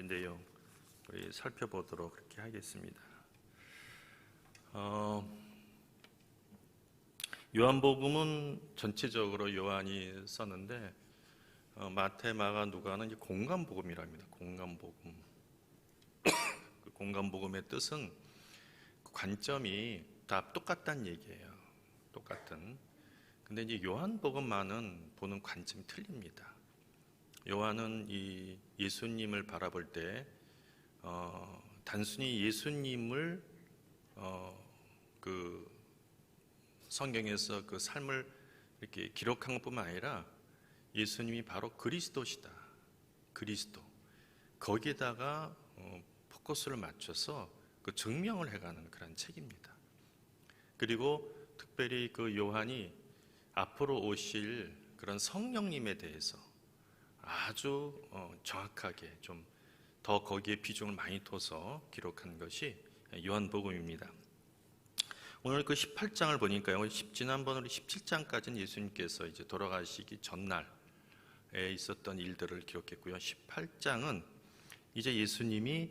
내용 우리 살펴보도록 그렇게 하겠습니다. 요한복음은 전체적으로 요한이 썼는데 마태, 마가, 누가는 이제 공감복음이랍니다. 공감복음. 그 공감복음의 뜻은 관점이 다 똑같다는 얘기예요. 똑같은. 근데 이제 요한복음만은 보는 관점이 틀립니다. 요한은 이 예수님을 바라볼 때 단순히 예수님을 그 성경에서 그 삶을 이렇게 기록한 것뿐만 아니라 예수님이 바로 그리스도시다. 그리스도. 거기에다가 포커스를 맞춰서 그 증명을 해가는 그런 책입니다. 그리고 특별히 그 요한이 앞으로 오실 그런 성령님에 대해서 아주 정확하게 좀 더 거기에 비중을 많이 둬서 기록한 것이 요한복음입니다. 오늘 그 18장을 보니까요, 지난번 우리 17장까지는 예수님께서 이제 돌아가시기 전날에 있었던 일들을 기록했고요. 18장은 이제 예수님이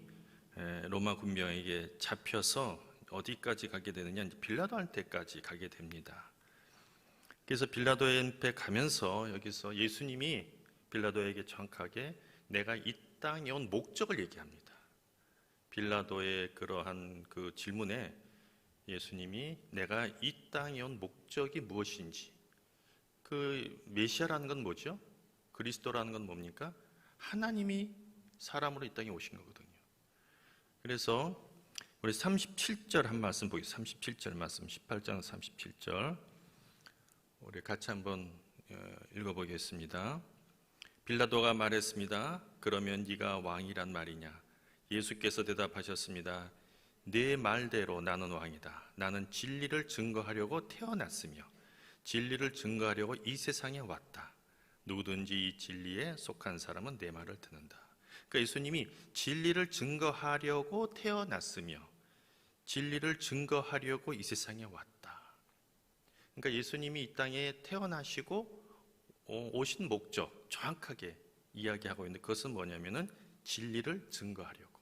로마 군병에게 잡혀서 어디까지 가게 되느냐, 이제 빌라도한테까지 가게 됩니다. 그래서 빌라도한테 가면서 여기서 예수님이 빌라도에게 정확하게 내가 이 땅에 온 목적을 얘기합니다. 빌라도의 그러한 그 질문에 예수님이 내가 이 땅에 온 목적이 무엇인지, 그 메시아라는 건 뭐죠? 그리스도라는 건 뭡니까? 하나님이 사람으로 이 땅에 오신 거거든요. 그래서 우리 37절 한 말씀 보겠습니다. 37절 말씀, 18장 37절 우리 같이 한번 읽어보겠습니다. 빌라도가 말했습니다. 그러면 네가 왕이란 말이냐? 예수께서 대답하셨습니다. 네 말대로 나는 왕이다. 나는 진리를 증거하려고 태어났으며 진리를 증거하려고 이 세상에 왔다. 누구든지 이 진리에 속한 사람은 내 말을 듣는다. 그러니까 예수님이 진리를 증거하려고 태어났으며 진리를 증거하려고 이 세상에 왔다. 그러니까 예수님이 이 땅에 태어나시고 오신 목적 정확하게 이야기하고 있는데, 그것은 뭐냐면은 진리를 증거하려고.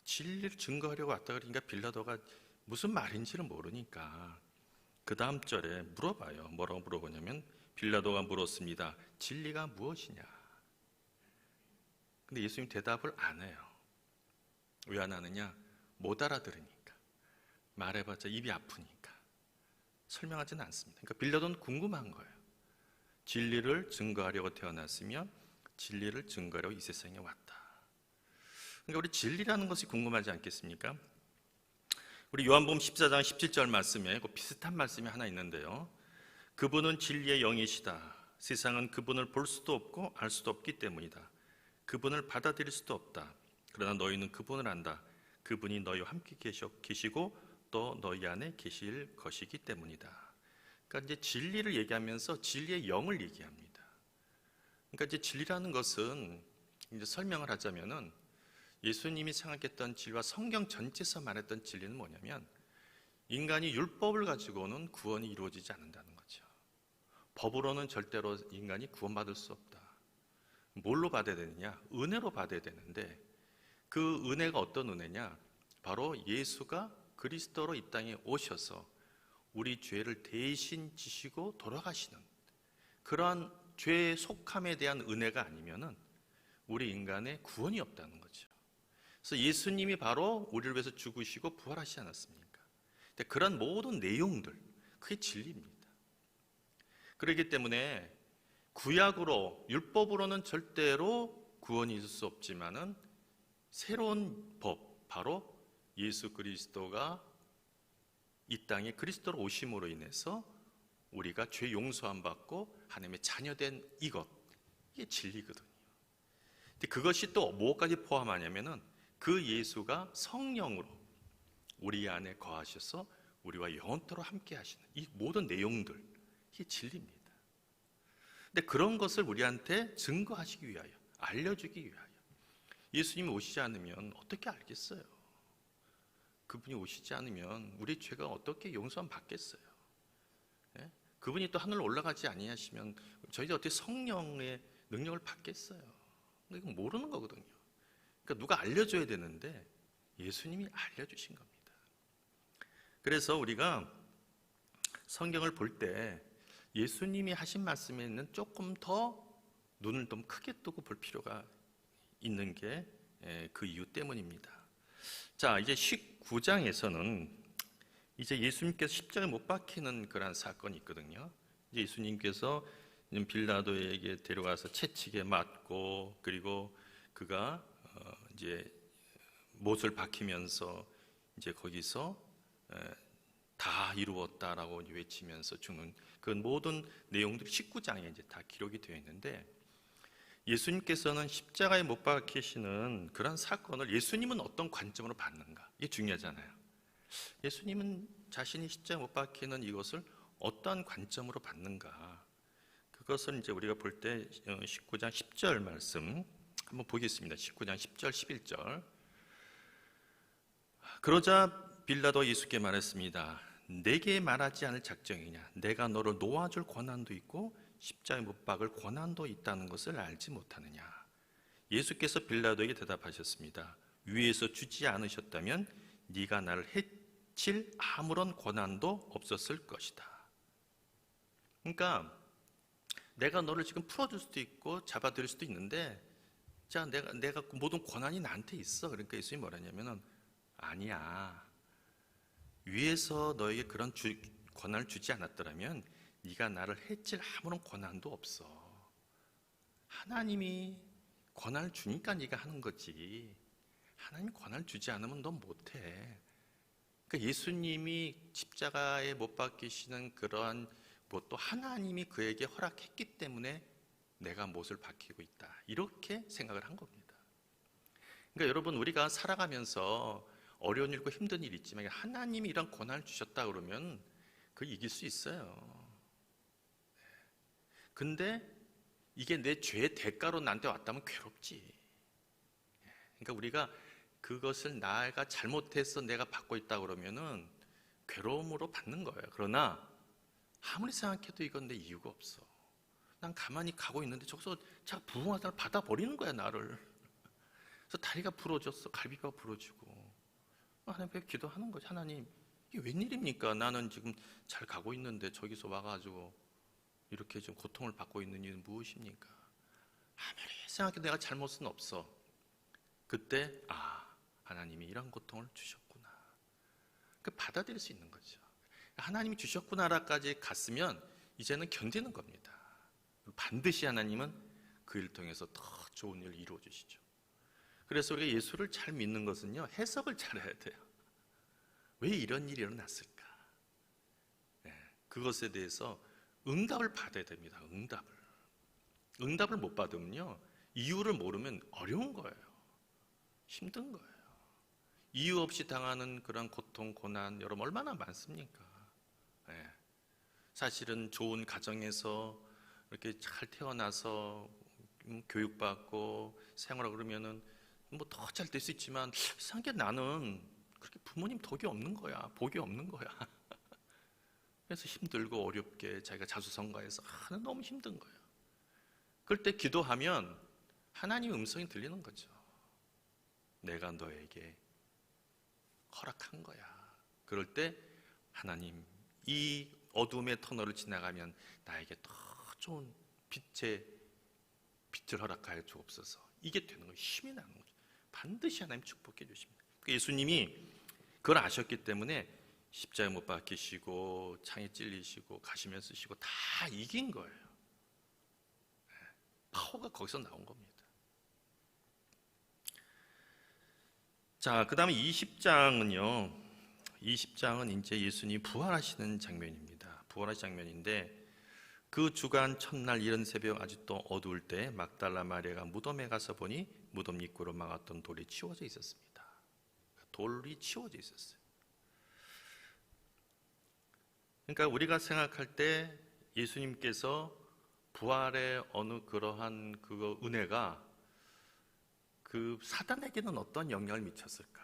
진리를 증거하려고 왔다 그러니까 빌라도가 무슨 말인지를 모르니까 그 다음 절에 물어봐요. 뭐라고 물어보냐면 빌라도가 물었습니다. 진리가 무엇이냐? 근데 예수님 대답을 안 해요. 왜 안 하느냐? 못 알아들으니까. 말해봤자 입이 아프니까 설명하지는 않습니다. 그러니까 빌라도는 궁금한 거예요. 진리를 증거하려고 태어났으며 진리를 증거하려고 이 세상에 왔다. 그러니까 우리 진리라는 것이 궁금하지 않겠습니까? 우리 요한복음 14장 17절 말씀에 그 비슷한 말씀이 하나 있는데요. 그분은 진리의 영이시다. 세상은 그분을 볼 수도 없고 알 수도 없기 때문이다. 그분을 받아들일 수도 없다. 그러나 너희는 그분을 안다. 그분이 너희와 함께 계시고 또 너희 안에 계실 것이기 때문이다. 그러니까 이제 진리를 얘기하면서 진리의 영을 얘기합니다. 그러니까 이제 진리라는 것은 이제 설명을 하자면은 예수님이 생각했던 진리와 성경 전체에서 말했던 진리는 뭐냐면 인간이 율법을 가지고는 구원이 이루어지지 않는다는 거죠. 법으로는 절대로 인간이 구원받을 수 없다. 뭘로 받아야 되느냐? 은혜로 받아야 되는데 그 은혜가 어떤 은혜냐? 바로 예수가 그리스도로 이 땅에 오셔서 우리 죄를 대신 지시고 돌아가시는 그러한 죄의 속함에 대한 은혜가 아니면은 우리 인간의 구원이 없다는 거죠. 그래서 예수님이 바로 우리를 위해서 죽으시고 부활하시지 않았습니까? 근데 그런 모든 내용들, 그게 진리입니다. 그렇기 때문에 구약으로, 율법으로는 절대로 구원이 있을 수 없지만은 새로운 법, 바로 예수 그리스도가 이 땅에 그리스도로 오심으로 인해서 우리가 죄 용서함 받고 하나님의 자녀된 이게 진리거든요. 근데 그것이 또 뭐까지 포함하냐면은 그 예수가 성령으로 우리 안에 거하셔서 우리와 영원토록 함께 하시는 이 모든 내용들, 이게 진리입니다. 근데 그런 것을 우리한테 증거하시기 위하여, 알려주기 위하여 예수님이 오시지 않으면 어떻게 알겠어요? 그분이 오시지 않으면 우리 죄가 어떻게 용서함 받겠어요? 예? 그분이 또 하늘로 올라가지 아니하시면 저희가 어떻게 성령의 능력을 받겠어요? 이건 모르는 거거든요. 그러니까 누가 알려줘야 되는데 예수님이 알려주신 겁니다. 그래서 우리가 성경을 볼 때 예수님이 하신 말씀에는 조금 더 눈을 좀 크게 뜨고 볼 필요가 있는 게 그 이유 때문입니다. 자, 이제 19장에서는 이제 예수님께서 십자가에 못 박히는 그런 사건이 있거든요. 이제 예수님께서 빌라도에게 데려가서 채찍에 맞고, 그리고 그가 이제 못을 박히면서 이제 거기서 다 이루었다라고 외치면서 죽는 그 모든 내용들이 19장에 이제 다 기록이 되어 있는데, 예수님께서는 십자가에 못 박히시는 그런 사건을 예수님은 어떤 관점으로 봤는가? 이게 중요하잖아요. 예수님은 자신이 십자가에 못 박히는 이것을 어떠한 관점으로 봤는가? 그것을 이제 우리가 볼 때 19장 10절 말씀 한번 보겠습니다. 19장 10절 11절. 그러자 빌라도가 예수께 말했습니다. 내게 말하지 않을 작정이냐? 내가 너를 놓아줄 권한도 있고 십자가에 못 박을 권한도 있다는 것을 알지 못하느냐? 예수께서 빌라도에게 대답하셨습니다. 위에서 주지 않으셨다면 네가 나를 해칠 아무런 권한도 없었을 것이다. 그러니까 내가 너를 지금 풀어줄 수도 있고 잡아들일 수도 있는데, 자, 내가 모든 권한이 나한테 있어. 그러니까 예수님이 뭐라냐면은, 아니야. 위에서 너에게 그런 권한을 주지 않았더라면 네가 나를 해칠 아무런 권한도 없어. 하나님이 권한을 주니까 네가 하는 거지. 하나님이 권한을 주지 않으면 넌 못해. 그러니까 예수님이 십자가에 못 박히시는 그러한 또 하나님이 그에게 허락했기 때문에 내가 못을 박히고 있다, 이렇게 생각을 한 겁니다. 그러니까 여러분, 우리가 살아가면서 어려운 일과 힘든 일이 있지만 하나님이 이런 권한을 주셨다 그러면 그 이길 수 있어요. 근데 이게 내 죄의 대가로 나한테 왔다면 괴롭지. 그러니까 우리가 그것을 내가 잘못해서 내가 받고 있다 그러면은 괴로움으로 받는 거예요. 그러나 아무리 생각해도 이건 내 이유가 없어. 난 가만히 가고 있는데 저기서 자꾸 부흥하다가 받아버리는 거야, 나를. 그래서 다리가 부러졌어, 갈비뼈가 부러지고. 하나님 앞에 기도하는 거지. 하나님, 이게 웬일입니까? 나는 지금 잘 가고 있는데 저기서 와가지고 이렇게 좀 고통을 받고 있는 이유는 무엇입니까? 아무리 생각해도 내가 잘못은 없어. 그때 하나님이 이런 고통을 주셨구나. 그 받아들일 수 있는 거죠. 하나님이 주셨구나라까지 갔으면 이제는 견디는 겁니다. 반드시 하나님은 그 일을 통해서 더 좋은 일을 이루어 주시죠. 그래서 우리가 예수를 잘 믿는 것은요, 해석을 잘 해야 돼요. 왜 이런 일이 일어났을까? 그것에 대해서 응답을 받아야 됩니다. 응답을 못 받으면요, 이유를 모르면 어려운 거예요. 힘든 거예요. 이유 없이 당하는 그런 고통, 고난, 여러분 얼마나 많습니까? 사실은 좋은 가정에서 이렇게 잘 태어나서 교육받고 생활하고 그러면은 뭐 더 잘 될 수 있지만, 이상하게 나는 그렇게 부모님 덕이 없는 거야. 복이 없는 거야. 그래서 힘들고 어렵게 자기가 자수성가해서 너무 힘든 거예요. 그럴 때 기도하면 하나님의 음성이 들리는 거죠. 내가 너에게 허락한 거야. 그럴 때 하나님, 이 어둠의 터널을 지나가면 나에게 더 좋은 빛을 허락하여 주옵소서. 이게 되는 거예요. 힘이 나는 거죠. 반드시 하나님 축복해 주십니다. 예수님이 그걸 아셨기 때문에 십자가에 못 박히시고 창에 찔리시고 가시면 쓰시고 다 이긴 거예요. 파워가 거기서 나온 겁니다. 자, 그 다음에 20장은요. 20장은 이제 예수님이 부활하시는 장면입니다. 부활하시는 장면인데, 그 주간 첫날 이른 새벽 아직도 어두울 때 막달라 마리아가 무덤에 가서 보니 무덤 입구로 막았던 돌이 치워져 있었습니다. 돌이 치워져 있었어요. 그러니까 우리가 생각할 때 예수님께서 부활의 어느 그러한 그 은혜가 그 사단에게는 어떤 영향을 미쳤을까?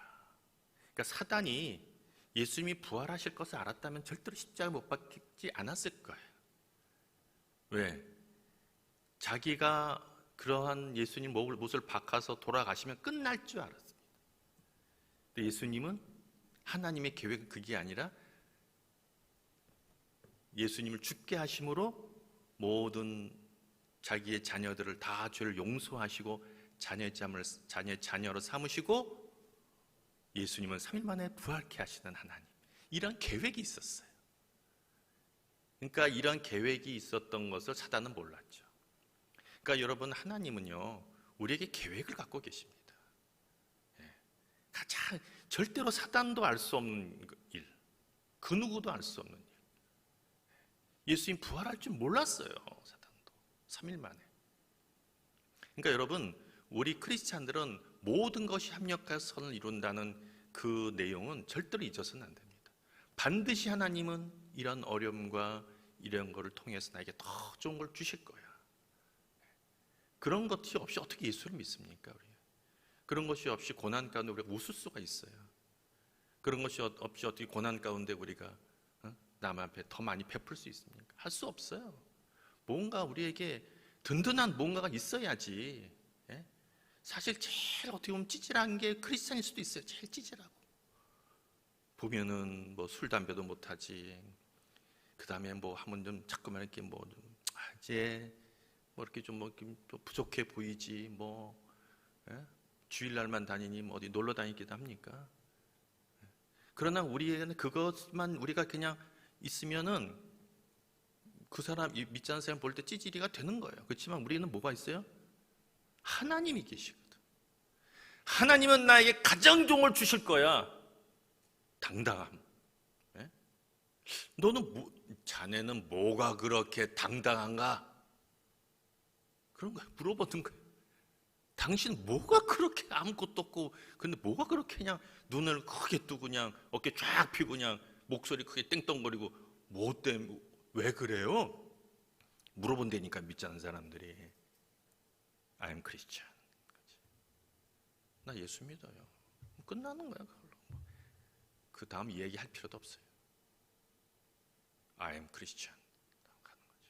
그러니까 사단이 예수님이 부활하실 것을 알았다면 절대로 십자가에 못 박히지 않았을 거예요. 왜? 자기가 그러한 예수님 못을 박아서 돌아가시면 끝날 줄 알았습니다. 근데 예수님은 하나님의 계획은 그게 아니라 예수님을 죽게 하심으로 모든 자기의 자녀들을 다 죄를 용서하시고 자녀로 삼으시고 예수님은 3일 만에 부활케 하시는 하나님, 이런 계획이 있었어요. 그러니까 이런 계획이 있었던 것을 사단은 몰랐죠. 그러니까 여러분, 하나님은요 우리에게 계획을 갖고 계십니다. 가장 절대로 사단도 알 수 없는 일, 그 누구도 알 수 없는 일. 예수님 부활할 줄 몰랐어요. 사단도 3일 만에. 그러니까 여러분, 우리 크리스찬들은 모든 것이 합력하여 선을 이룬다는 그 내용은 절대로 잊어서는 안 됩니다. 반드시 하나님은 이런 어려움과 이런 거를 통해서 나에게 더 좋은 걸 주실 거야. 그런 것이 없이 어떻게 예수를 믿습니까? 우리? 그런 것이 없이 고난 가운데 우리가 웃을 수가 있어요. 그런 것이 없이 어떻게 고난 가운데 우리가 남 앞에 더 많이 베풀 수 있습니까? 할 수 없어요. 뭔가 우리에게 든든한 뭔가가 있어야지. 사실 제일 어떻게 보면 찌질한 게 크리스찬일 수도 있어요. 제일 찌질하고 보면은 뭐 술 담배도 못하지. 그 다음에 뭐 하면 좀 자꾸만 이렇게 뭐 좀 이제 뭐 이렇게 좀 뭐 부족해 보이지. 뭐 주일날만 다니니 뭐 어디 놀러 다니기도 합니까? 그러나 우리에게는 그것만 우리가 그냥 있으면은 그 사람, 믿지 않는 사람 볼 때 찌질이가 되는 거예요. 그렇지만 우리는 뭐가 있어요? 하나님이 계시거든. 하나님은 나에게 가장 좋은 걸 주실 거야. 당당함. 자네는 뭐가 그렇게 당당한가? 그런 거야. 물어보는 거야. 당신 뭐가 그렇게 아무것도 없고, 근데 뭐가 그렇게 그냥 눈을 크게 뜨고 그냥 어깨 쫙 펴고 그냥 목소리 크게 땡뚱거리고 뭐 때문에 왜 그래요? 물어본다니까 믿지 않는 사람들이. I'm Christian. 나 예수 믿어요. 끝나는 거야. 그걸로. 그 다음 얘기할 필요도 없어요. I'm Christian. 가는 거죠.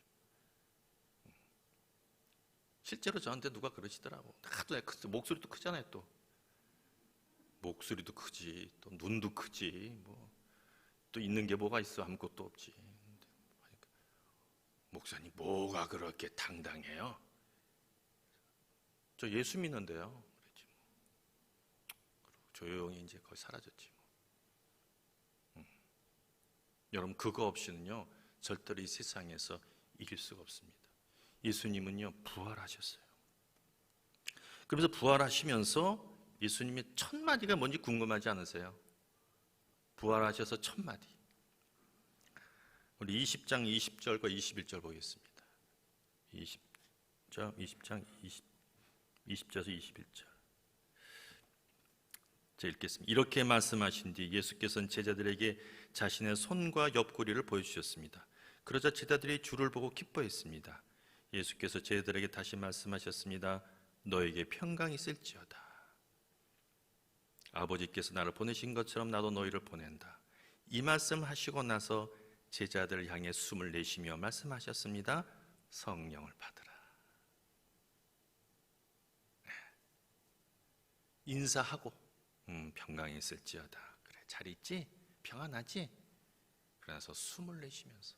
실제로 저한테 누가 그러시더라고. 하도 목소리도 크잖아요. 또 목소리도 크지, 또 눈도 크지, 뭐 또 있는 게 뭐가 있어? 아무것도 없지. 목사님 뭐가 그렇게 당당해요? 저 예수 믿는데요. 그랬지 뭐. 조용히 이제 거의 사라졌지 뭐. 여러분, 그거 없이는요 절대로 이 세상에서 이길 수가 없습니다. 예수님은요 부활하셨어요. 그래서 부활하시면서 예수님의 첫 마디가 뭔지 궁금하지 않으세요? 부활하셔서 첫 마디. 우리 20장 20절과 21절 보겠습니다. 20장 20절에서 21절. 제가 읽겠습니다. 이렇게 말씀하신 뒤 예수께서는 제자들에게 자신의 손과 옆구리를 보여주셨습니다. 그러자 제자들이 주를 보고 기뻐했습니다. 예수께서 제자들에게 다시 말씀하셨습니다. 너에게 평강이 있을지어다. 아버지께서 나를 보내신 것처럼 나도 너희를 보낸다. 이 말씀 하시고 나서 제자들을 향해 숨을 내쉬며 말씀하셨습니다. 성령을 받으라. 인사하고 평강이 있을지어다. 그래, 잘 있지? 평안하지? 그래서 숨을 내쉬면서.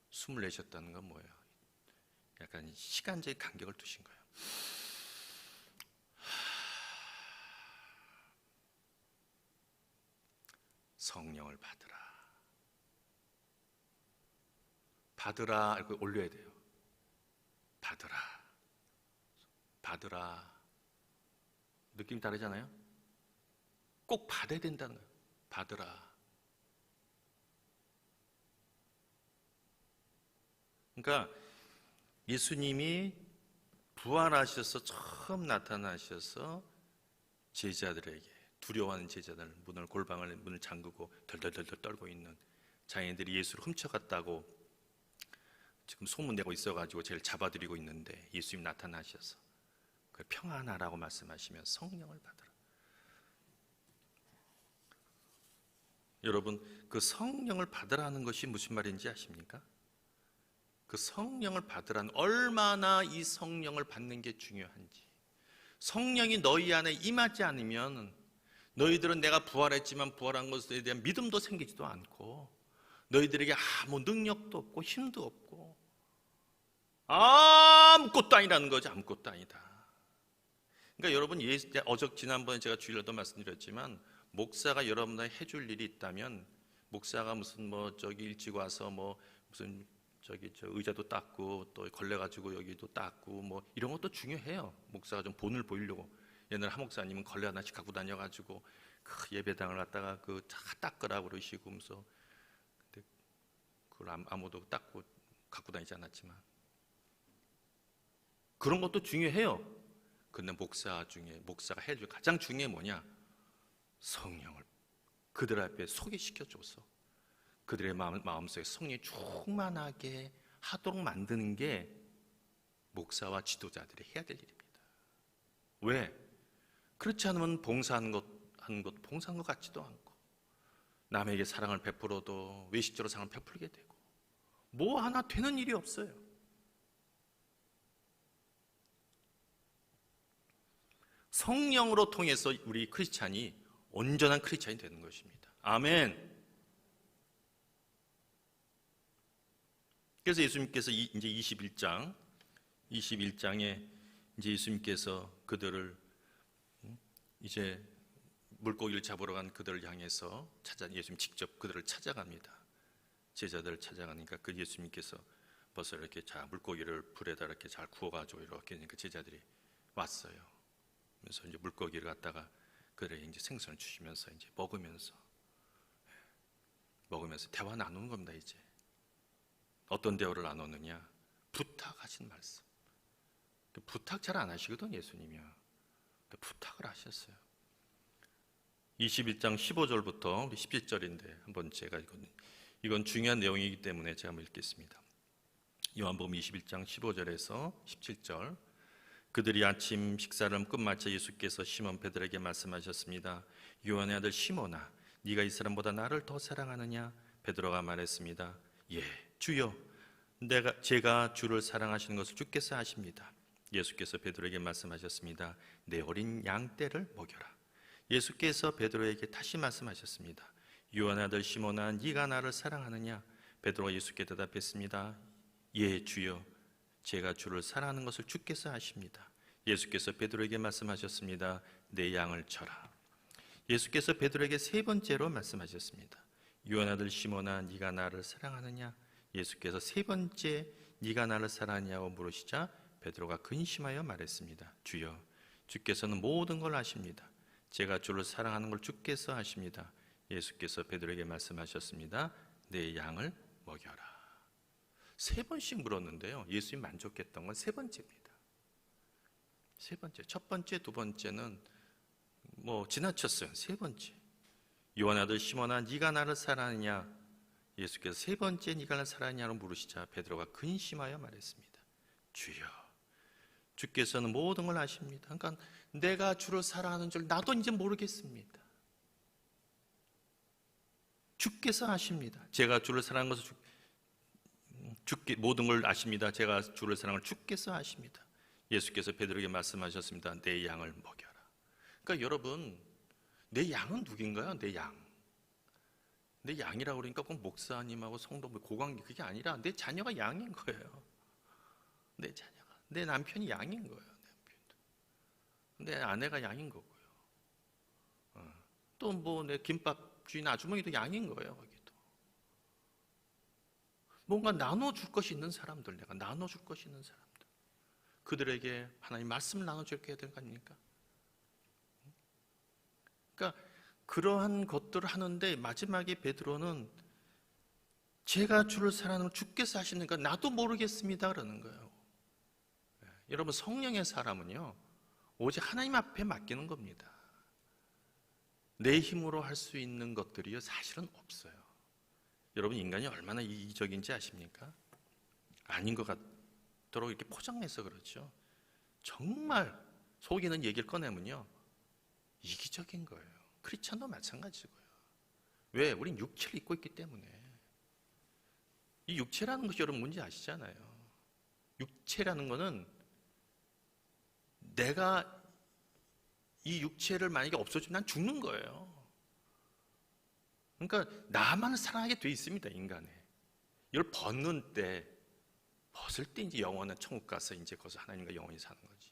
숨을 내셨다는 건 뭐예요? 약간 시간적인 간격을 두신 거예요. 성령을 받으라. 받으라 이렇게 올려야 돼요. 받으라. 받으라. 느낌 다르잖아요? 꼭 받아야 된다는 거예요. 받으라. 그러니까 예수님이 부활하셔서 처음 나타나셔서 제자들에게, 두려워하는 제자들, 문을 잠그고 덜덜덜덜 떨고 있는 자기들이 예수를 훔쳐갔다고 지금 소문내고 있어가지고 쟤를 잡아들이고 있는데 예수님 나타나셔서 평안하라고 말씀하시면 성령을 받으라. 여러분, 그 성령을 받으라는 것이 무슨 말인지 아십니까? 그 성령을 받으란, 얼마나 이 성령을 받는 게 중요한지. 성령이 너희 안에 임하지 않으면 너희들은 내가 부활했지만 부활한 것에 대한 믿음도 생기지도 않고, 너희들에게 아무 능력도 없고 힘도 없고 아무것도 아니라는 거죠. 아무것도 아니다. 그러니까 여러분, 지난번에 제가 주일날도 말씀드렸지만, 목사가 여러분한테 해줄 일이 있다면, 목사가 무슨 일찍 와서 무슨 저 의자도 닦고 또 걸레가지고 여기도 닦고 이런 것도 중요해요. 목사가 좀 본을 보이려고. 옛날 한 목사님은 걸레 하나씩 갖고 다녀가지고 그 예배당을 갖다가 다 닦으라고 그러시고, 근데 그걸 아무도 닦고 갖고 다니지 않았지만, 그런 것도 중요해요. 근데 목사가 해줄 가장 중요한 게 뭐냐? 성령을 그들 앞에 소개시켜줘서 그들의 마음속에 성령이 충만하게 하도록 만드는 게 목사와 지도자들이 해야 될 일입니다. 왜? 그렇지 않으면 봉사하는 것 봉사한 것 같지도 않고, 남에게 사랑을 베풀어도 외식적으로 사랑을 베풀게 되고, 뭐 하나 되는 일이 없어요. 성령으로 통해서 우리 크리스찬이 온전한 크리스찬이 되는 것입니다. 아멘. 그래서 예수님께서 이제 21장에 이제 예수님께서 그들을 이제 물고기를 잡으러 간 그들을 향해서 예수님 직접 그들을 찾아갑니다. 제자들을 찾아가니까 그 예수님께서 벌써 이렇게 물고기를 불에다 이렇게 잘 구워가지고 이렇게 그 제자들이 왔어요. 그래서 이제 물고기를 갖다가 그들에게 이제 생선을 주시면서 이제 먹으면서 대화 나누는 겁니다. 이제 어떤 대화를 나누느냐? 부탁하신 말씀. 부탁 잘 안 하시거든 예수님이요. 부탁을 하셨어요. 21장 15절부터 17절인데 한번 제가 이건 중요한 내용이기 때문에 제가 한번 읽겠습니다. 요한복음 21장 15절에서 17절. 그들이 아침 식사를 끝마쳐 예수께서 시몬 베드로에게 말씀하셨습니다. 요한의 아들 시몬아, 네가 이 사람보다 나를 더 사랑하느냐? 베드로가 말했습니다. 예, 주여, 제가 주를 사랑하시는 것을 주께서 아십니다. 예수께서 베드로에게 말씀하셨습니다. 내 어린 양떼를 먹여라. 예수께서 베드로에게 다시 말씀하셨습니다. 요한의 아들 시몬아, 네가 나를 사랑하느냐? 베드로가 예수께 대답했습니다. 예, 주여, 제가 주를 사랑하는 것을 주께서 아십니다. 예수께서 베드로에게 말씀하셨습니다. 내 양을 쳐라. 예수께서 베드로에게 세 번째로 말씀하셨습니다. 요한 아들 시몬아, 네가 나를 사랑하느냐? 예수께서 세 번째 네가 나를 사랑하냐고 물으시자 베드로가 근심하여 말했습니다. 주여, 주께서는 모든 걸 아십니다. 제가 주를 사랑하는 걸 주께서 아십니다. 예수께서 베드로에게 말씀하셨습니다. 내 양을 먹여라. 세 번씩 물었는데요, 예수님이 만족했던 건 세 번째입니다. 세 번째. 첫 번째, 두 번째는 지나쳤어요. 세 번째. 요한 아들 시몬아, 네가 나를 사랑하느냐? 예수께서 세 번째 네가 나를 사랑하냐고 물으시자 베드로가 근심하여 말했습니다. 주여, 주께서는 모든 걸 아십니다. 그러니까 내가 주를 사랑하는 줄 나도 이제 모르겠습니다. 주께서 아십니다. 제가 주를 사랑하는 것을 모든 걸 아십니다. 제가 주를 사랑을 주께서 아십니다. 예수께서 베드로에게 말씀하셨습니다. 내 양을 먹여라. 그러니까 여러분, 내 양은 누군가요? 내 양. 내 양이라고 그러니까 꼭 목사님하고 성도 고관계, 그게 아니라 내 자녀가 양인 거예요. 내 자녀가, 내 남편이 양인 거예요. 내 아내가 양인 거고요. 또 내 김밥 주인 아주머니도 양인 거예요. 거기도 뭔가 나눠줄 것이 있는 사람들, 내가 나눠줄 것이 있는 사람들, 그들에게 하나님 말씀을 나눠줘야 되는 거 아닙니까? 그러니까 그러한 것들을 하는데 마지막에 베드로는 제가 주를 사랑하는 걸 주께서 하시니까 나도 모르겠습니다 그러는 거예요. 여러분, 성령의 사람은요 오직 하나님 앞에 맡기는 겁니다. 내 힘으로 할 수 있는 것들이요 사실은 없어요. 여러분, 인간이 얼마나 이기적인지 아십니까? 아닌 것 같도록 이렇게 포장해서 그렇죠. 정말 속이는 얘기를 꺼내면요 이기적인 거예요. 크리스천도 마찬가지고요. 왜? 우린 육체를 입고 있기 때문에. 이 육체라는 것이 여러분 뭔지 아시잖아요. 육체라는 거는 내가 이 육체를 만약에 없어지면 난 죽는 거예요. 그러니까 나만 사랑하게 돼 있습니다, 인간에. 이걸 벗는 때, 벗을 때 이제 영원한 천국 가서 이제 거기서 하나님과 영원히 사는 거지.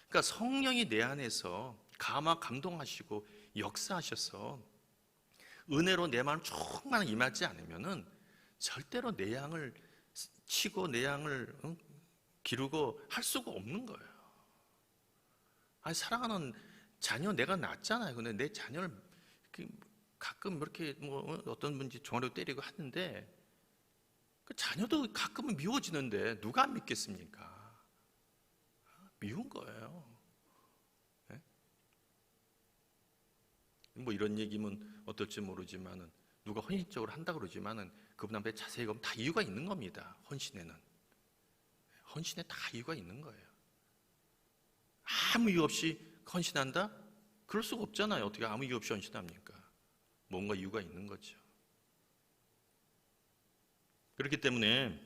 그러니까 성령이 내 안에서 감동하시고 역사하셔서 은혜로 내 마음 충만히 임하지 않으면은 절대로 내 양을 치고 내 양을 기르고 할 수가 없는 거예요. 아니, 사랑하는 자녀 내가 낳았잖아요. 근데 내 자녀를 가끔 이렇게 뭐 어떤 분이 종아리로 때리고 하는데 그 자녀도 가끔은 미워지는데 누가 안 믿겠습니까? 미운 거예요. 네? 뭐 이런 얘기면 어떨지 모르지만은 누가 헌신적으로 한다 그러지만은 그분 앞에 자세히 보면 다 이유가 있는 겁니다. 헌신에 다 이유가 있는 거예요. 아무 이유 없이 헌신한다? 그럴 수가 없잖아요. 어떻게 아무 이유 없이 헌신합니까? 뭔가 이유가 있는 거죠. 그렇기 때문에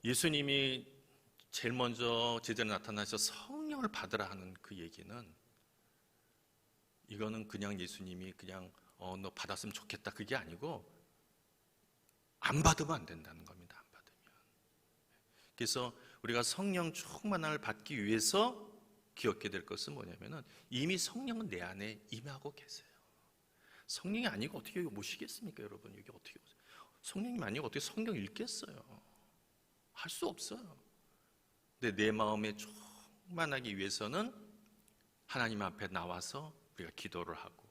예수님이 제일 먼저 제자로 나타나셔서 성령을 받으라 하는 그 얘기는, 이거는 그냥 예수님이 그냥 너 받았으면 좋겠다 그게 아니고 안 받으면 안 된다는 겁니다. 안 받으면. 그래서 우리가 성령 충만함을 받기 위해서 기억해야 될 것은 뭐냐면은 이미 성령은 내 안에 임하고 계세요. 성령이 아니고 어떻게 여기 모시겠습니까, 여러분? 여기 어떻게 성령이 아니고 어떻게 성경 읽겠어요? 할 수 없어요. 근데 내 마음에 충만하기 위해서는 하나님 앞에 나와서 우리가 기도를 하고,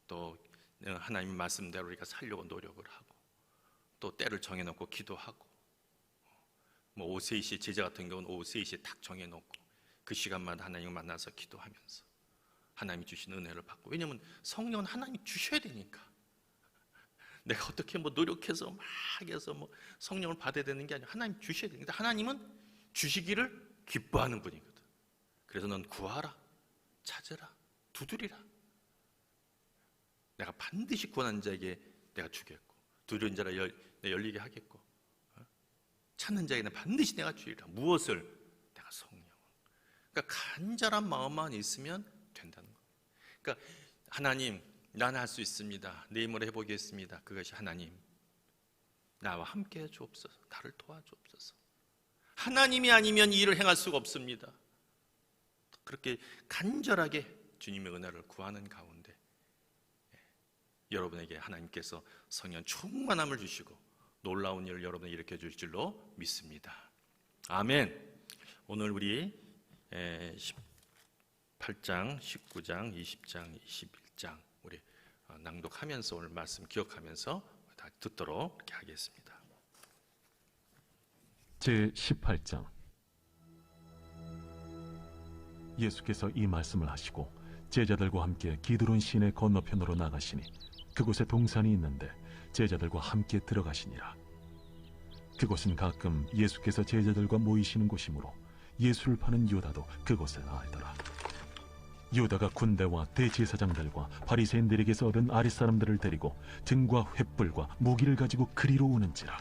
또 하나님 말씀대로 우리가 살려고 노력을 하고, 또 때를 정해놓고 기도하고, 뭐 오후 3시 제자 같은 경우는 오후 3시에 딱 정해놓고 그 시간마다 하나님을 만나서 기도하면서 하나님이 주신 은혜를 받고. 왜냐하면 성령은 하나님이 주셔야 되니까. 내가 어떻게 뭐 노력해서 막 해서 뭐 성령을 받아야 되는 게 아니라 하나님 주셔야 되니까. 하나님은 주시기를 기뻐하는 분이거든. 그래서 넌 구하라, 찾으라, 두드리라. 내가 반드시 구하는 자에게 내가 주겠고, 두드리는 자라 열리게 하겠고, 찾는 자에게는 반드시 내가 주리라. 무엇을? 내가 성령을. 그러니까 간절한 마음만 있으면 된다는 거예요. 그러니까 하나님, 나는 할 수 있습니다. 내 힘으로 해보겠습니다. 그것이 하나님, 나와 함께 해주옵소서. 나를 도와주옵소서. 하나님이 아니면 이 일을 행할 수가 없습니다. 그렇게 간절하게 주님의 은혜를 구하는 가운데 여러분에게 하나님께서 성령 충만함을 주시고 놀라운 일을 여러분에게 일으켜 줄 줄로 믿습니다. 아멘. 오늘 우리 18장, 19장, 20장, 21장 우리 낭독하면서 오늘 말씀 기억하면서 다 듣도록 이렇게 하겠습니다. 제18장. 예수께서 이 말씀을 하시고 제자들과 함께 기드론 시내 건너편으로 나가시니 그곳에 동산이 있는데 제자들과 함께 들어가시니라. 그곳은 가끔 예수께서 제자들과 모이시는 곳이므로 예수를 파는 유다도 그곳을 알더라. 유다가 군대와 대제사장들과 바리새인들에게서 얻은 아랫사람들을 데리고 등과 횃불과 무기를 가지고 그리로 오는지라.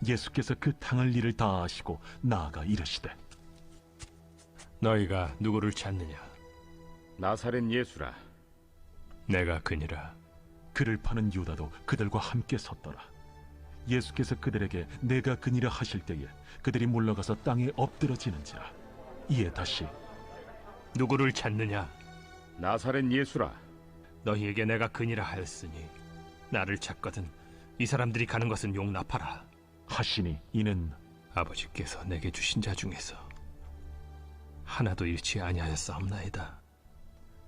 예수께서 그 당할 일을 다 아시고 나아가 이르시되, 너희가 누구를 찾느냐? 나사렛 예수라. 내가 그니라. 그를 파는 유다도 그들과 함께 섰더라. 예수께서 그들에게 내가 그니라 하실 때에 그들이 물러가서 땅에 엎드러지는지라. 이에 다시 누구를 찾느냐? 나사렛 예수라. 너희에게 내가 그니라 하였으니 나를 찾거든 이 사람들이 가는 것은 용납하라 하시니, 이는 아버지께서 내게 주신 자 중에서 하나도 잃지 아니하였사옵나이다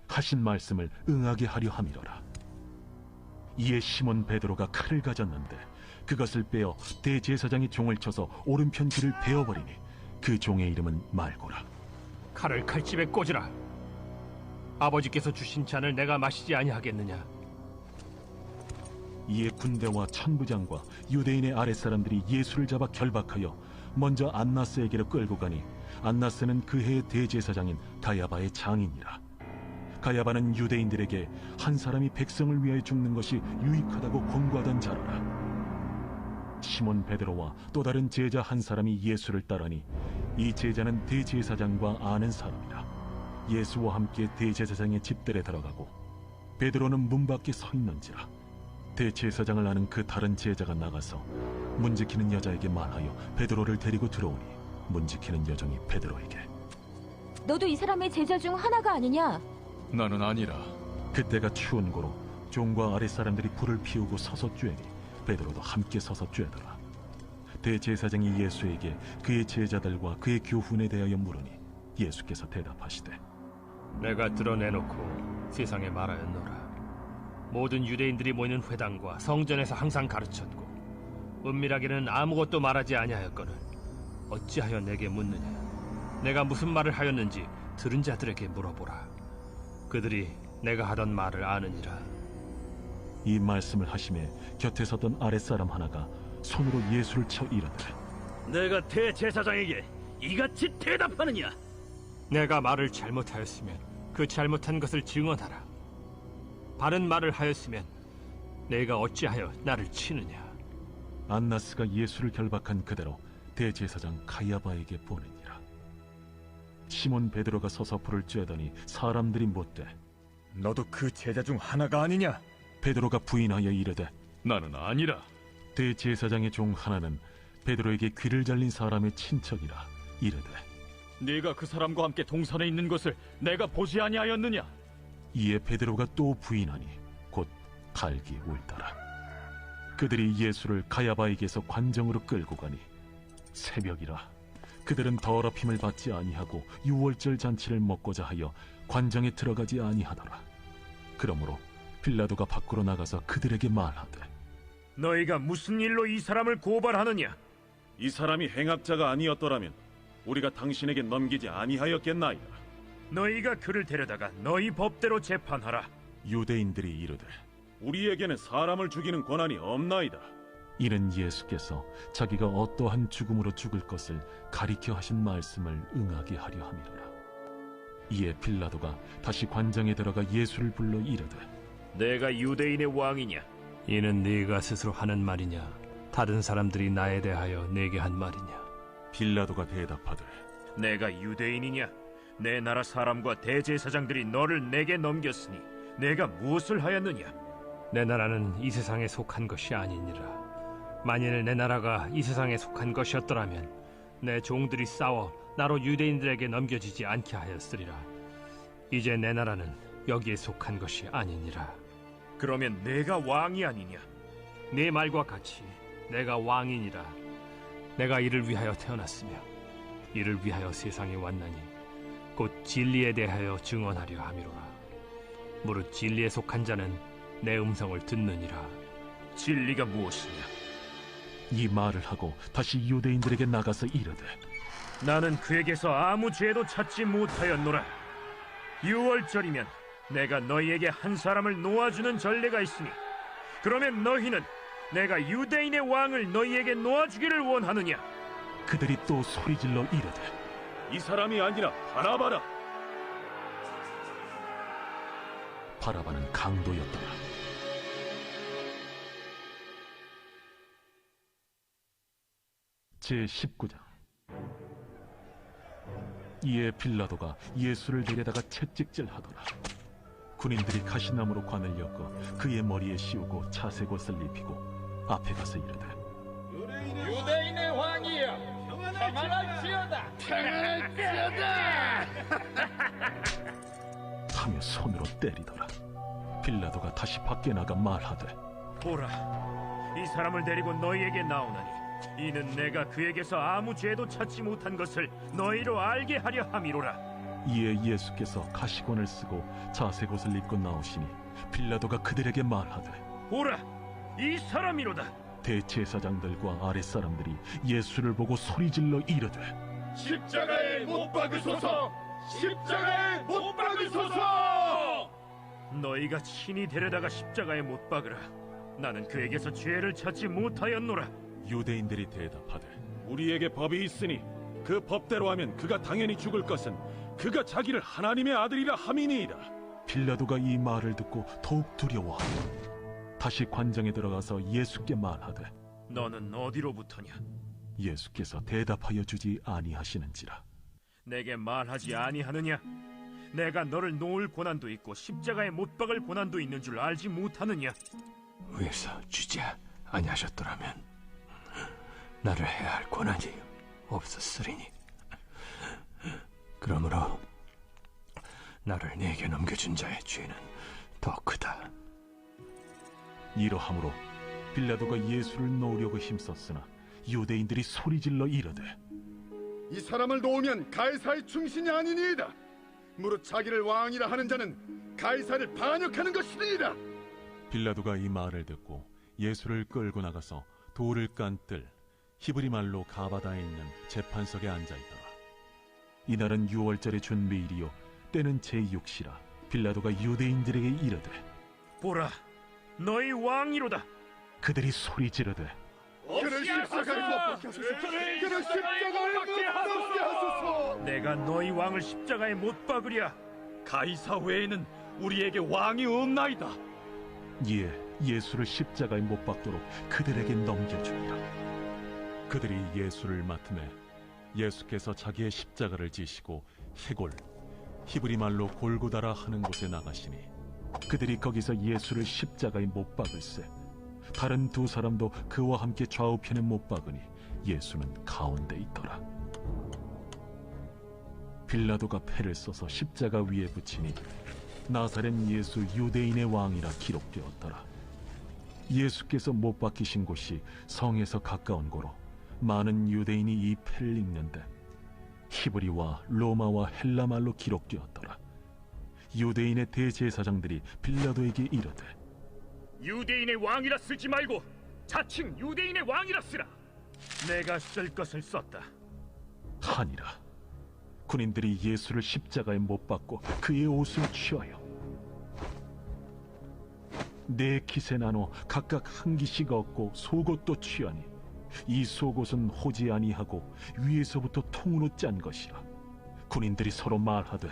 하신 말씀을 응하게 하려 함이로라. 이에 시몬 베드로가 칼을 가졌는데 그것을 빼어 대제사장이 종을 쳐서 오른편 귀를 베어버리니 그 종의 이름은 말고라. 칼을 칼집에 꽂으라. 아버지께서 주신 잔을 내가 마시지 아니하겠느냐? 이에 군대와 천부장과 유대인의 아랫사람들이 예수를 잡아 결박하여 먼저 안나스에게로 끌고 가니 안나스는 그 해의 대제사장인 가야바의 장인이라. 가야바는 유대인들에게 한 사람이 백성을 위하여 죽는 것이 유익하다고 권고하던 자로라. 시몬 베드로와 또 다른 제자 한 사람이 예수를 따르니 이 제자는 대제사장과 아는 사람이라. 예수와 함께 대제사장의 집들에 들어가고 베드로는 문 밖에 서 있는지라. 대제사장을 아는 그 다른 제자가 나가서 문 지키는 여자에게 말하여 베드로를 데리고 들어오니 문 지키는 여종이 베드로에게 너도 이 사람의 제자 중 하나가 아니냐? 나는 아니라. 그때가 추운 고로 종과 아랫사람들이 불을 피우고 서서 쬐니 베드로도 함께 서서 쬐더라. 대제사장이 예수에게 그의 제자들과 그의 교훈에 대하여 물으니 예수께서 대답하시되 내가 드러내놓고 세상에 말하였노라. 모든 유대인들이 모이는 회당과 성전에서 항상 가르쳤고 은밀하게는 아무것도 말하지 아니하였거늘 어찌하여 내게 묻느냐? 내가 무슨 말을 하였는지 들은 자들에게 물어보라. 그들이 내가 하던 말을 아느니라. 이 말씀을 하심에 곁에 섰던 아랫사람 하나가 손으로 예수를 쳐 이르되 내가 대제사장에게 이같이 대답하느냐? 내가 말을 잘못하였으면 그 잘못한 것을 증언하라. 바른 말을 하였으면 내가 어찌하여 나를 치느냐? 안나스가 예수를 결박한 그대로 대제사장 가야바에게 보내니라. 시몬 베드로가 서서 불을 쬐더니 사람들이 묻되 너도 그 제자 중 하나가 아니냐? 베드로가 부인하여 이르되 나는 아니라. 대제사장의 종 하나는 베드로에게 귀를 잘린 사람의 친척이라 이르되 네가 그 사람과 함께 동산에 있는 것을 내가 보지 아니하였느냐? 이에 베드로가 또 부인하니 곧 갈기 울더라. 그들이 예수를 가야바에게서 관정으로 끌고 가니 새벽이라. 그들은 더럽힘을 받지 아니하고 유월절 잔치를 먹고자 하여 관정에 들어가지 아니하더라. 그러므로 빌라도가 밖으로 나가서 그들에게 말하되 너희가 무슨 일로 이 사람을 고발하느냐? 이 사람이 행악자가 아니었더라면 우리가 당신에게 넘기지 아니하였겠나이다. 너희가 그를 데려다가 너희 법대로 재판하라. 유대인들이 이르되 우리에게는 사람을 죽이는 권한이 없나이다. 이는 예수께서 자기가 어떠한 죽음으로 죽을 것을 가리켜 하신 말씀을 응하게 하려 함이로라. 이에 빌라도가 다시 관장에 들어가 예수를 불러 이르되 내가 유대인의 왕이냐? 이는 네가 스스로 하는 말이냐? 다른 사람들이 나에 대하여 내게 한 말이냐? 빌라도가 대답하되 내가 유대인이냐? 내 나라 사람과 대제사장들이 너를 내게 넘겼으니 내가 무엇을 하였느냐? 내 나라는 이 세상에 속한 것이 아니니라. 만일 내 나라가 이 세상에 속한 것이었더라면 내 종들이 싸워 나로 유대인들에게 넘겨지지 않게 하였으리라. 이제 내 나라는 여기에 속한 것이 아니니라. 그러면 내가 왕이 아니냐? 네 말과 같이 내가 왕이니라. 내가 이를 위하여 태어났으며 이를 위하여 세상에 왔나니 곧 진리에 대하여 증언하려 함이로라. 무릇 진리에 속한 자는 내 음성을 듣느니라. 진리가 무엇이냐? 이 말을 하고 다시 유대인들에게 나가서 이르되 나는 그에게서 아무 죄도 찾지 못하였노라. 유월절이면 내가 너희에게 한 사람을 놓아주는 전례가 있으니 그러면 너희는 내가 유대인의 왕을 너희에게 놓아주기를 원하느냐? 그들이 또 소리질러 이르되 이 사람이 아니라 바라바라. 바라바는 강도였더라. 제19장. 이에 빌라도가 예수를 데려다가 채찍질하더라. 군인들이 가시나무로 관을 엮어 그의 머리에 씌우고 자색 옷을 입히고 앞에 가서 이르되 유대인의 왕이여 평안할지어다 평안할지어다 하며 손으로 때리더라. 빌라도가 다시 밖에 나가 말하되 보라, 이 사람을 데리고 너희에게 나오나니 이는 내가 그에게서 아무 죄도 찾지 못한 것을 너희로 알게 하려 함이로라. 이에 예수께서 가시관을 쓰고 자색 옷을 입고 나오시니 빌라도가 그들에게 말하되 보라, 이 사람이로다. 대제사장들과 아랫사람들이 예수를 보고 소리질러 이르되 십자가에 못 박으소서 십자가에 못 박으소서. 너희가 친히 데려다가 십자가에 못 박으라. 나는 그에게서 죄를 찾지 못하였노라. 유대인들이 대답하되 우리에게 법이 있으니 그 법대로 하면 그가 당연히 죽을 것은 그가 자기를 하나님의 아들이라 함이니이다. 빌라도가 이 말을 듣고 더욱 두려워하고 다시 관장에 들어가서 예수께 말하되 너는 어디로부터냐? 예수께서 대답하여 주지 아니하시는지라. 내게 말하지 아니하느냐? 내가 너를 놓을 고난도 있고 십자가에 못 박을 고난도 있는 줄 알지 못하느냐? 위에서 주지 아니하셨더라면 나를 해야 할 권한이 없었으리니, 그러므로 나를 네게 넘겨준 자의 죄는 더 크다. 이러함으로 빌라도가 예수를 놓으려고 힘썼으나 유대인들이 소리질러 이르되, 이 사람을 놓으면 가이사의 충신이 아니니이다. 무릇 자기를 왕이라 하는 자는 가이사를 반역하는 것이니이다. 빌라도가 이 말을 듣고 예수를 끌고 나가서 돌을 깐 뜰 히브리 말로 가바다에 있는 재판석에 앉아있더라. 이날은 유월절의 준비일이요 때는 제6시라. 빌라도가 유대인들에게 이르되, 보라, 너희 왕이로다. 그들이 소리 지르되, 그를 십자가에 못 박히소서. 그를 십자가에 못 박히소서. 내가 너희 왕을 십자가에 못 박으랴. 가이사 외에는 우리에게 왕이 없나이다. 이에 예수를 십자가에 못 박도록 그들에게 넘겨주니라. 그들이 예수를 맡음에 예수께서 자기의 십자가를 지시고 해골, 히브리 말로 골고다라 하는 곳에 나가시니, 그들이 거기서 예수를 십자가에 못 박을세. 다른 두 사람도 그와 함께 좌우편에 못 박으니 예수는 가운데 있더라. 빌라도가 패를 써서 십자가 위에 붙이니 나사렛 예수 유대인의 왕이라 기록되었더라. 예수께서 못 박히신 곳이 성에서 가까운 고로 많은 유대인이 이 패를 읽는데 히브리와 로마와 헬라 말로 기록되었더라. 유대인의 대제사장들이 빌라도에게 이르되, 유대인의 왕이라 쓰지 말고 자칭 유대인의 왕이라 쓰라. 내가 쓸 것을 썼다 하니라. 군인들이 예수를 십자가에 못 박고 그의 옷을 취하여 네 깃에 나눠 각각 한 깃씩 얻고 속옷도 취하니 이 속옷은 호지 아니하고 위에서부터 통으로 짠 것이라. 군인들이 서로 말하되,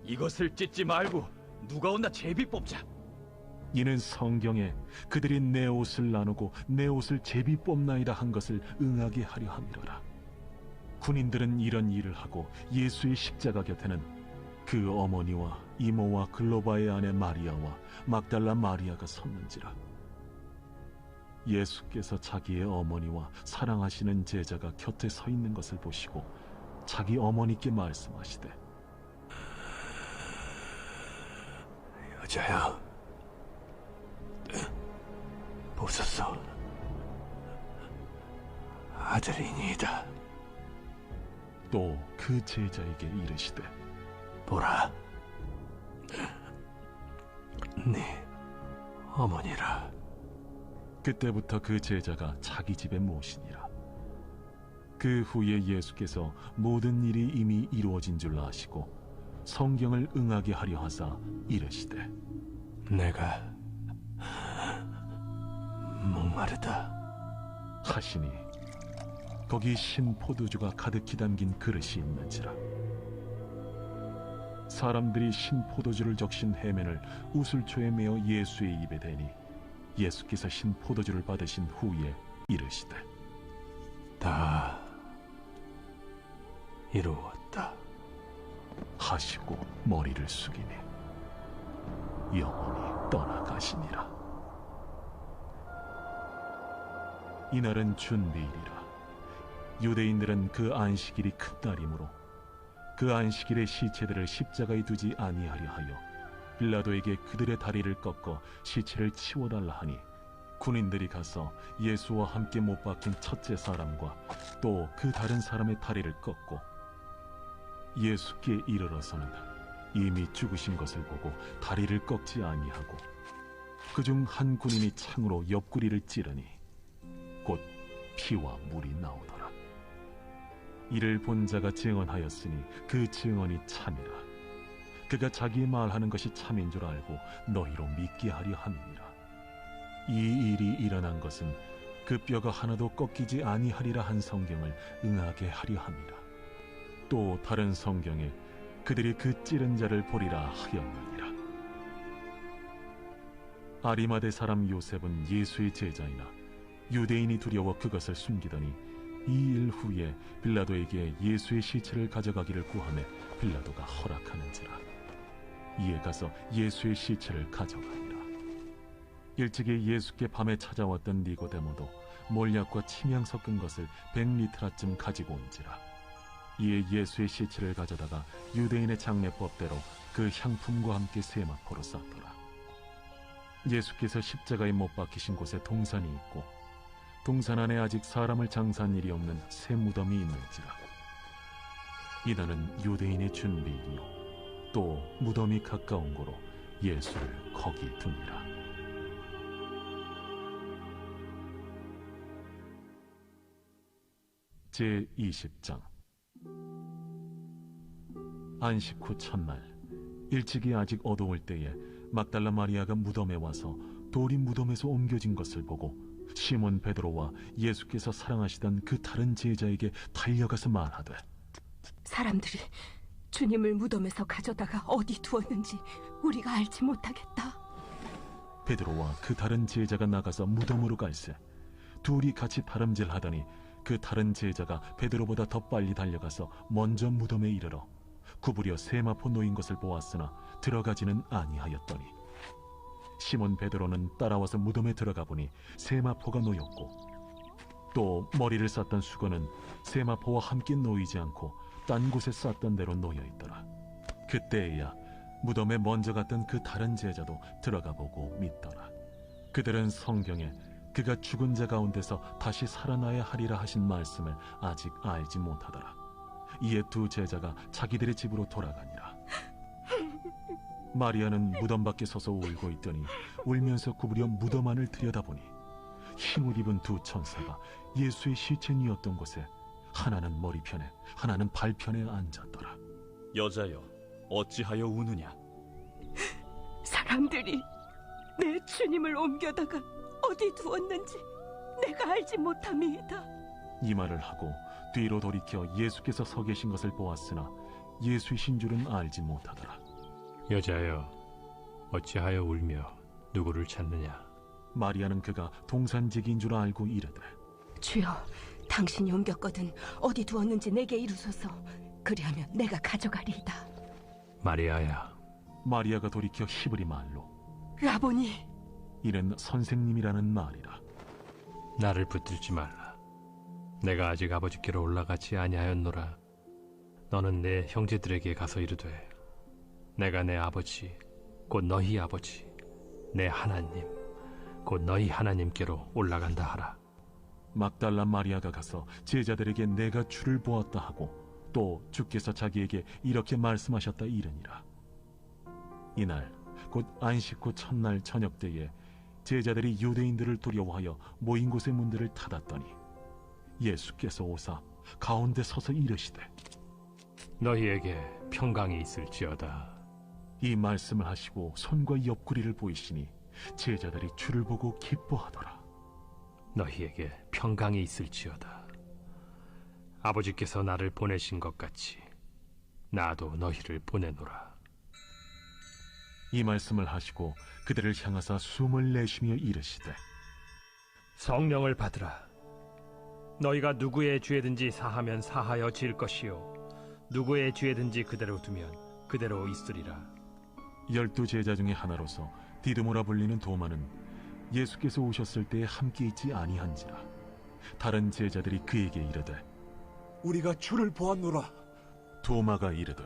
이것을 찢지 말고 누가 온나 제비 뽑자. 이는 성경에 그들이 내 옷을 나누고 내 옷을 제비 뽑나이다 한 것을 응하게 하려 함이로라. 군인들은 이런 일을 하고 예수의 십자가 곁에는 그 어머니와 이모와 글로바의 아내 마리아와 막달라 마리아가 섰는지라. 예수께서 자기의 어머니와 사랑하시는 제자가 곁에 서 있는 것을 보시고 자기 어머니께 말씀하시되, 여자야, 보소서, 아들이니이다. 또 그 제자에게 이르시되, 보라, 네 어머니라. 그때부터 그 제자가 자기 집에 모시니라. 그 후에 예수께서 모든 일이 이미 이루어진 줄 아시고 성경을 응하게 하려 하사 이르시되, 내가 목마르다 하시니 거기 신 포도주가 가득히 담긴 그릇이 있는지라. 사람들이 신 포도주를 적신 해면을 우슬초에 메어 예수의 입에 대니 예수께서 신 포도주를 받으신 후에 이르시되, 다 이루었다 하시고 머리를 숙이니 영원히 떠나가시니라. 이날은 준비일이라. 유대인들은 그 안식일이 큰 날이므로 그 안식일에 시체들을 십자가에 두지 아니하려 하여 빌라도에게 그들의 다리를 꺾어 시체를 치워달라 하니, 군인들이 가서 예수와 함께 못 박힌 첫째 사람과 또 그 다른 사람의 다리를 꺾고 예수께 이르러서는 이미 죽으신 것을 보고 다리를 꺾지 아니하고 그중 한 군인이 창으로 옆구리를 찌르니 곧 피와 물이 나오더라. 이를 본 자가 증언하였으니 그 증언이 참이라. 그가 자기 말하는 것이 참인 줄 알고 너희로 믿게 하려 함이니라. 이 일이 일어난 것은 그 뼈가 하나도 꺾이지 아니하리라 한 성경을 응하게 하려 함이라. 또 다른 성경에 그들이 그 찌른 자를 보리라 하였느니라. 아리마대 사람 요셉은 예수의 제자이나 유대인이 두려워 그것을 숨기더니 이 일 후에 빌라도에게 예수의 시체를 가져가기를 구하매 빌라도가 허락하는지라. 이에 가서 예수의 시체를 가져가니라. 일찍이 예수께 밤에 찾아왔던 니고데모도 몰약과 침향 섞은 것을 100리트라쯤 가지고 온지라. 이에 예수의 시체를 가져다가 유대인의 장례법대로 그 향품과 함께 세마포로 쌌더라. 예수께서 십자가에 못 박히신 곳에 동산이 있고 동산 안에 아직 사람을 장사한 일이 없는 새 무덤이 있는지라. 이날은 유대인의 준비일이요 또 무덤이 가까운 고로 예수를 거기 두니라. 제20장. 안식 후 첫날 일찍이 아직 어두울 때에 막달라 마리아가 무덤에 와서 돌이 무덤에서 옮겨진 것을 보고 시몬 베드로와 예수께서 사랑하시던 그 다른 제자에게 달려가서 말하되, 사람들이 주님을 무덤에서 가져다가 어디 두었는지 우리가 알지 못하겠다. 베드로와 그 다른 제자가 나가서 무덤으로 갈새 둘이 같이 다름질하더니 그 다른 제자가 베드로보다 더 빨리 달려가서 먼저 무덤에 이르러 구부려 세마포 놓인 것을 보았으나 들어가지는 아니하였더니 시몬 베드로는 따라와서 무덤에 들어가 보니 세마포가 놓였고 또 머리를 쌌던 수건은 세마포와 함께 놓이지 않고 딴 곳에 쌌던 대로 놓여 있더라. 그때에야 무덤에 먼저 갔던 그 다른 제자도 들어가 보고 믿더라. 그들은 성경에 그가 죽은 자 가운데서 다시 살아나야 하리라 하신 말씀을 아직 알지 못하더라. 이에 두 제자가 자기들의 집으로 돌아가니라. 마리아는 무덤 밖에 서서 울고 있더니 울면서 구부려 무덤 안을 들여다보니 흰옷 입은 두 천사가 예수의 시체니었던 곳에 하나는 머리편에 하나는 발편에 앉았더라. 여자여, 어찌하여 우느냐? 사람들이 내 주님을 옮겨다가 어디 두었는지 내가 알지 못함이다. 이 말을 하고 뒤로 돌이켜 예수께서 서 계신 것을 보았으나 예수이신 줄은 알지 못하더라. 여자여, 어찌하여 울며 누구를 찾느냐? 마리아는 그가 동산직인 줄 알고 이르되, 주여, 당신이 옮겼거든 어디 두었는지 내게 이루소서. 그리하면 내가 가져가리이다. 마리아야. 마리아가 돌이켜 히브리 말로 라보니, 이는 선생님이라는 말이라. 나를 붙들지 말라. 내가 아직 아버지께로 올라가지 아니하였노라. 너는 내 형제들에게 가서 이르되, 내가 내 아버지 곧 너희 아버지 내 하나님 곧 너희 하나님께로 올라간다 하라. 막달라 마리아가 가서 제자들에게 내가 주를 보았다 하고 또 주께서 자기에게 이렇게 말씀하셨다 이르니라. 이날 곧 안식 후 첫날 저녁 때에 제자들이 유대인들을 두려워하여 모인 곳의 문들을 닫았더니 예수께서 오사 가운데 서서 이르시되, 너희에게 평강이 있을지어다. 이 말씀을 하시고 손과 옆구리를 보이시니 제자들이 주를 보고 기뻐하더라. 너희에게 평강이 있을지어다. 아버지께서 나를 보내신 것 같이 나도 너희를 보내노라. 이 말씀을 하시고 그들을 향하사 숨을 내쉬며 이르시되, 성령을 받으라. 너희가 누구의 죄든지 사하면 사하여 질 것이요 누구의 죄든지 그대로 두면 그대로 있으리라. 12 제자 중에 하나로서 디드모라 불리는 도마는 예수께서 오셨을 때에 함께 있지 아니한지라. 다른 제자들이 그에게 이르되, 우리가 주를 보았노라. 도마가 이르되,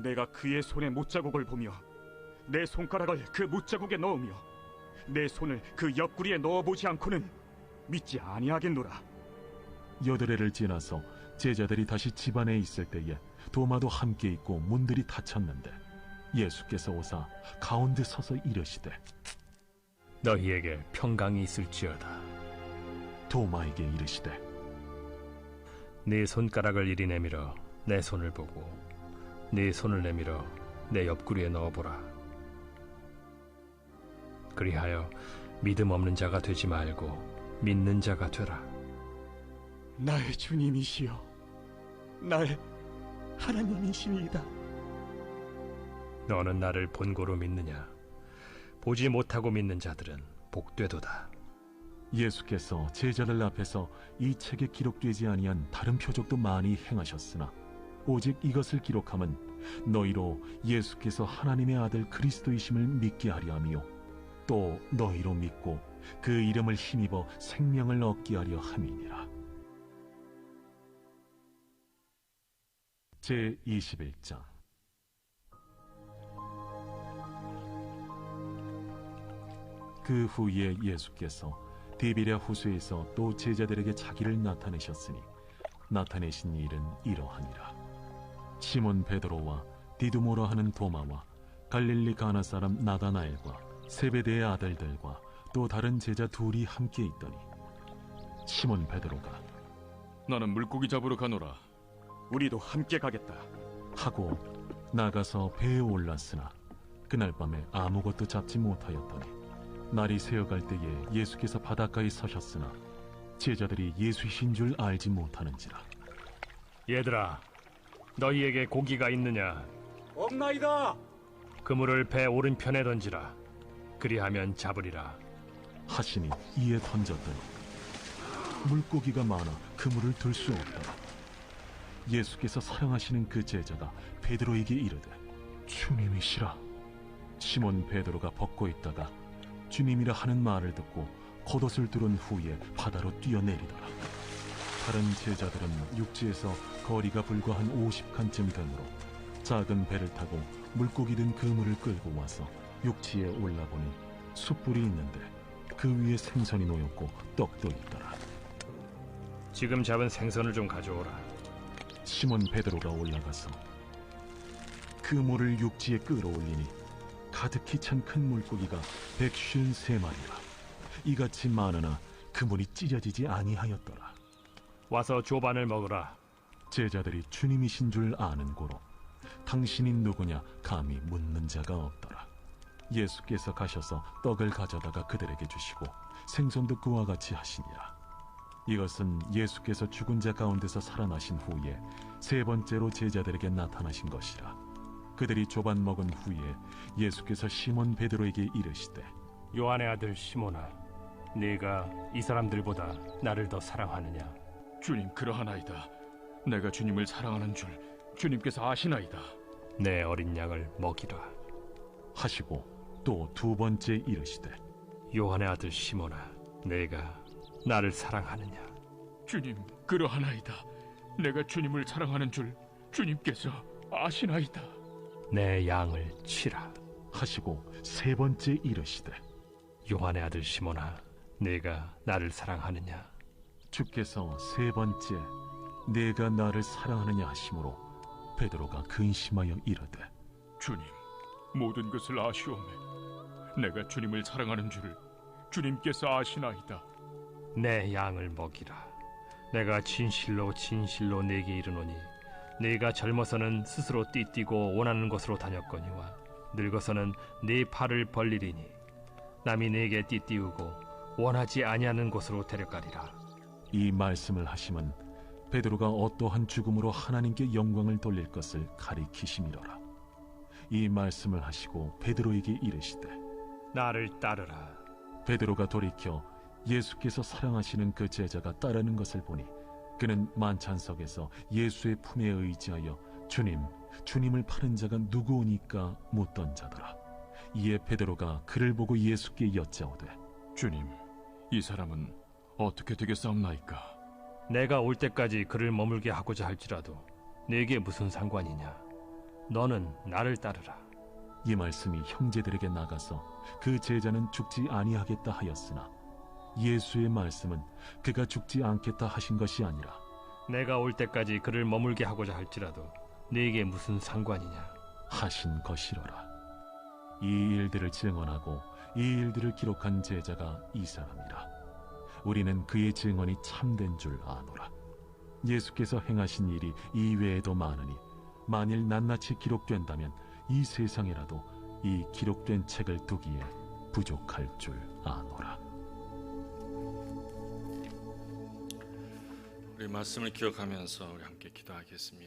내가 그의 손에 못자국을 보며 내 손가락을 그 못자국에 넣으며 내 손을 그 옆구리에 넣어보지 않고는 믿지 아니하겠노라. 8해를 지나서 제자들이 다시 집안에 있을 때에 도마도 함께 있고 문들이 닫혔는데 예수께서 오사 가운데 서서 이르시되, 너희에게 평강이 있을지어다. 도마에게 이르시되, 네 손가락을 이리 내밀어 내 손을 보고 네 손을 내밀어 내 옆구리에 넣어보라. 그리하여 믿음 없는 자가 되지 말고 믿는 자가 되라. 나의 주님이시여, 나의 하나님이시니이다. 너는 나를 본고로 믿느냐? 보지 못하고 믿는 자들은 복되도다. 예수께서 제자들 앞에서 이 책에 기록되지 아니한 다른 표적도 많이 행하셨으나 오직 이것을 기록함은 너희로 예수께서 하나님의 아들 그리스도이심을 믿게 하려 함이요 또 너희로 믿고 그 이름을 힘입어 생명을 얻게 하려 함이니라. 제21장. 그 후에 예수께서 디베랴 호수에서 또 제자들에게 자기를 나타내셨으니 나타내신 일은 이러하니라. 시몬 베드로와 디두모라 하는 도마와 갈릴리 가나 사람 나다나엘과 세베대의 아들들과 또 다른 제자 둘이 함께 있더니 시몬 베드로가 나는 물고기 잡으러 가노라. 우리도 함께 가겠다 하고 나가서 배에 올랐으나 그날 밤에 아무것도 잡지 못하였더니 날이 새어갈 때에 예수께서 바닷가에 서셨으나 제자들이 예수이신 줄 알지 못하는지라. 얘들아, 너희에게 고기가 있느냐? 없나이다. 그물을 배 오른편에 던지라. 그리하면 잡으리라. 하시니 이에 던졌더니 물고기가 많아 그물을 들 수 없더라. 예수께서 사랑하시는 그 제자가 베드로에게 이르되 주님이시라. 시몬 베드로가 벗고 있다가 주님이라 하는 말을 듣고 겉옷을 두른 후에 바다로 뛰어내리더라. 다른 제자들은 육지에서 거리가 불과 한 50칸쯤 되므로 작은 배를 타고 물고기 든 그물을 끌고 와서 육지에 올라보니 숯불이 있는데 그 위에 생선이 놓였고 떡도 있더라. 지금 잡은 생선을 좀 가져오라. 시몬 베드로가 올라가서 그물을 육지에 끌어올리니 가득히 찬 큰 물고기가 153마리라. 이같이 많으나 그물이 찢어지지 아니하였더라. 와서 조반을 먹으라. 제자들이 주님이신 줄 아는 고로 당신이 누구냐 감히 묻는 자가 없더라. 예수께서 가셔서 떡을 가져다가 그들에게 주시고 생선도 그와 같이 하시니라. 이것은 예수께서 죽은 자 가운데서 살아나신 후에 세 번째로 제자들에게 나타나신 것이라. 그들이 조반 먹은 후에 예수께서 시몬 베드로에게 이르시되 요한의 아들 시몬아, 네가 이 사람들보다 나를 더 사랑하느냐? 주님, 그러하나이다. 내가 주님을 사랑하는 줄 주님께서 아시나이다. 내 어린 양을 먹이라. 하시고 또 두 번째 이르시되 요한의 아들 시몬아, 네가 나를 사랑하느냐? 주님, 그러하나이다. 내가 주님을 사랑하는 줄 주님께서 아시나이다. 내 양을 치라. 하시고 세 번째 이르시되 요한의 아들 시몬아, 네가 나를 사랑하느냐? 주께서 세 번째 내가 나를 사랑하느냐 하심으로 베드로가 근심하여 이르되 주님, 모든 것을 아시오매. 내가 주님을 사랑하는 줄을 주님께서 아시나이다. 내 양을 먹이라. 내가 진실로 진실로 네게 이르노니 네가 젊어서는 스스로 띠뛰고 원하는 곳으로 다녔거니와 늙어서는 네 팔을 벌리리니 남이 네게 띠띠우고 원하지 아니하는 곳으로 데려가리라. 이 말씀을 하심은 베드로가 어떠한 죽음으로 하나님께 영광을 돌릴 것을 가리키심이로라. 이 말씀을 하시고 베드로에게 이르시되 나를 따르라. 베드로가 돌이켜 예수께서 사랑하시는 그 제자가 따르는 것을 보니 그는 만찬석에서 예수의 품에 의지하여 주님을 파는 자가 누구오니까 묻던 자더라. 이에 베드로가 그를 보고 예수께 여짜오되 주님, 이 사람은 어떻게 되겠사옵나이까? 내가 올 때까지 그를 머물게 하고자 할지라도 네게 무슨 상관이냐? 너는 나를 따르라. 이 말씀이 형제들에게 나가서 그 제자는 죽지 아니하겠다 하였으나 예수의 말씀은 그가 죽지 않겠다 하신 것이 아니라 내가 올 때까지 그를 머물게 하고자 할지라도 네게 무슨 상관이냐 하신 것이로라. 이 일들을 증언하고 이 일들을 기록한 제자가 이 사람이라. 우리는 그의 증언이 참된 줄 아노라. 예수께서 행하신 일이 이외에도 많으니 만일 낱낱이 기록된다면 이 세상에라도 이 기록된 책을 두기에 부족할 줄 아노라. 우리 말씀을 기억하면서 우리 함께 기도하겠습니다.